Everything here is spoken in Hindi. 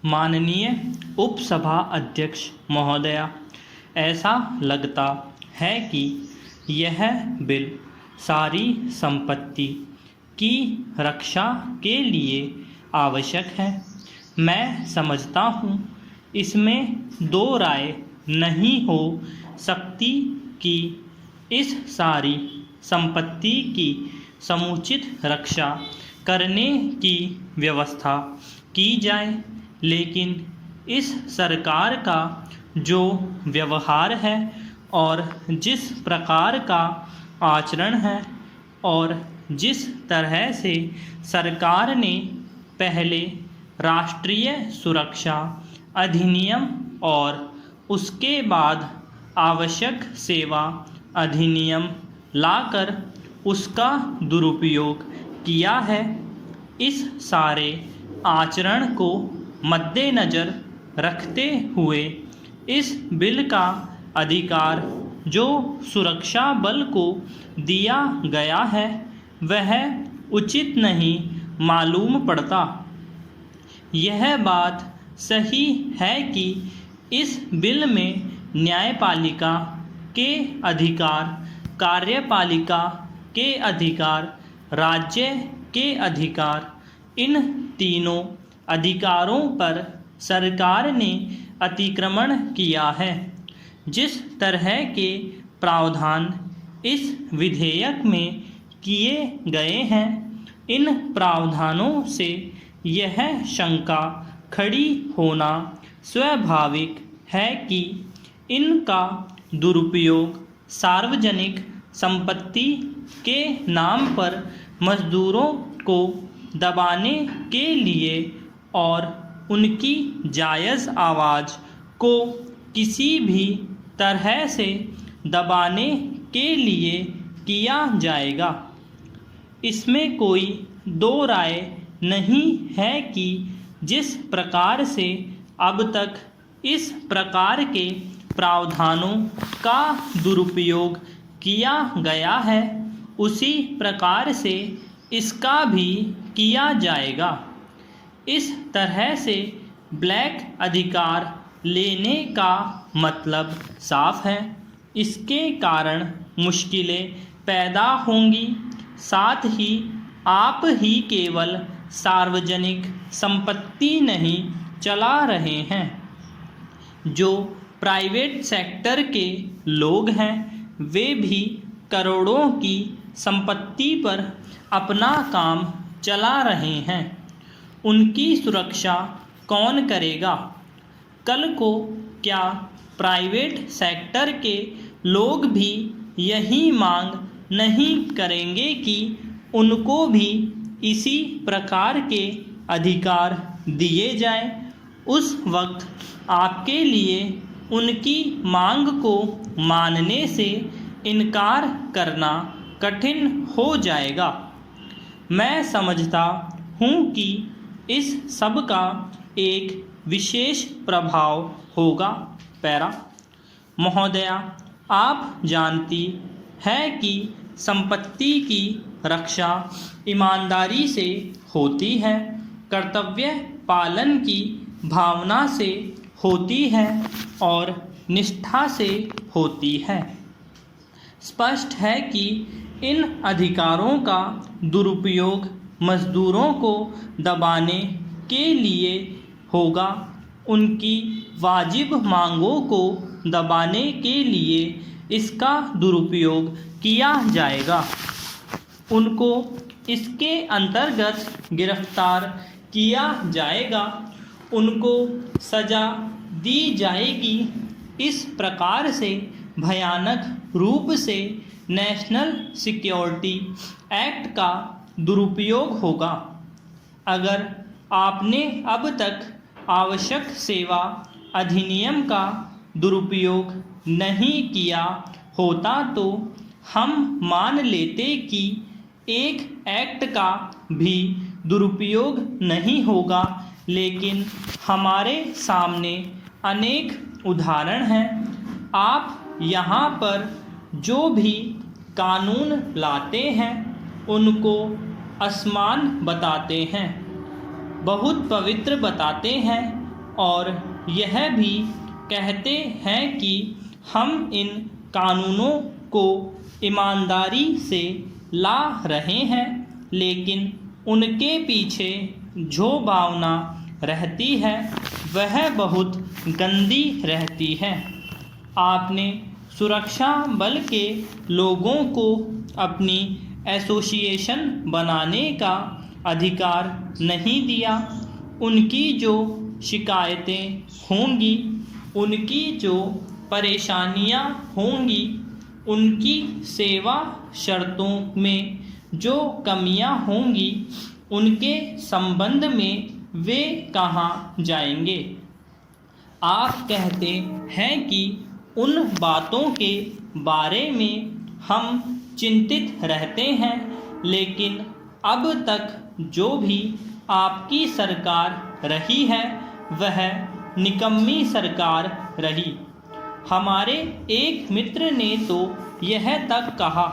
माननीय उपसभा अध्यक्ष महोदया, ऐसा लगता है कि यह बिल सारी संपत्ति की रक्षा के लिए आवश्यक है। मैं समझता हूँ इसमें दो राय नहीं हो सकती कि इस सारी संपत्ति की समुचित रक्षा करने की व्यवस्था की जाए, लेकिन इस सरकार का जो व्यवहार है और जिस प्रकार का आचरण है और जिस तरह से सरकार ने पहले राष्ट्रीय सुरक्षा अधिनियम और उसके बाद आवश्यक सेवा अधिनियम लाकर उसका दुरुपयोग किया है, इस सारे आचरण को मद्देनज़र रखते हुए इस बिल का अधिकार जो सुरक्षा बल को दिया गया है वह उचित नहीं मालूम पड़ता। यह बात सही है कि इस बिल में न्यायपालिका के अधिकार, कार्यपालिका के अधिकार, राज्य के अधिकार, इन तीनों अधिकारों पर सरकार ने अतिक्रमण किया है। जिस तरह के प्रावधान इस विधेयक में किए गए हैं, इन प्रावधानों से यह शंका खड़ी होना स्वाभाविक है कि इनका दुरुपयोग सार्वजनिक संपत्ति के नाम पर मजदूरों को दबाने के लिए और उनकी जायज़ आवाज़ को किसी भी तरह से दबाने के लिए किया जाएगा। इसमें कोई दो राय नहीं है कि जिस प्रकार से अब तक इस प्रकार के प्रावधानों का दुरुपयोग किया गया है, उसी प्रकार से इसका भी किया जाएगा। इस तरह से ब्लैक अधिकार लेने का मतलब साफ है। इसके कारण मुश्किलें पैदा होंगी। साथ ही आप ही केवल सार्वजनिक संपत्ति नहीं चला रहे हैं, जो प्राइवेट सेक्टर के लोग हैं वे भी करोड़ों की संपत्ति पर अपना काम चला रहे हैं। उनकी सुरक्षा कौन करेगा? कल को क्या प्राइवेट सेक्टर के लोग भी यही मांग नहीं करेंगे कि उनको भी इसी प्रकार के अधिकार दिए जाएं? उस वक्त आपके लिए उनकी मांग को मानने से इनकार करना कठिन हो जाएगा। मैं समझता हूँ कि इस सब का एक विशेष प्रभाव होगा। पैरा महोदया, आप जानती है कि संपत्ति की रक्षा ईमानदारी से होती है, कर्तव्य पालन की भावना से होती है और निष्ठा से होती है। स्पष्ट है कि इन अधिकारों का दुरुपयोग मजदूरों को दबाने के लिए होगा, उनकी वाजिब मांगों को दबाने के लिए इसका दुरुपयोग किया जाएगा, उनको इसके अंतर्गत गिरफ्तार किया जाएगा, उनको सज़ा दी जाएगी। इस प्रकार से भयानक रूप से नेशनल सिक्योरिटी एक्ट का दुरुपयोग होगा। अगर आपने अब तक आवश्यक सेवा अधिनियम का दुरुपयोग नहीं किया होता तो हम मान लेते कि एक एक्ट का भी दुरुपयोग नहीं होगा, लेकिन हमारे सामने अनेक उदाहरण हैं। आप यहाँ पर जो भी कानून लाते हैं उनको असमान बताते हैं, बहुत पवित्र बताते हैं और यह भी कहते हैं कि हम इन कानूनों को ईमानदारी से ला रहे हैं, लेकिन उनके पीछे जो भावना रहती है वह बहुत गंदी रहती है। आपने सुरक्षा बल के लोगों को अपनी एसोसिएशन बनाने का अधिकार नहीं दिया। उनकी जो शिकायतें होंगी, उनकी जो परेशानियां होंगी, उनकी सेवा शर्तों में जो कमियां होंगी, उनके संबंध में वे कहाँ जाएंगे। आप कहते हैं कि उन बातों के बारे में हम चिंतित रहते हैं, लेकिन अब तक जो भी आपकी सरकार रही है वह निकम्मी सरकार रही। हमारे एक मित्र ने तो यह तक कहा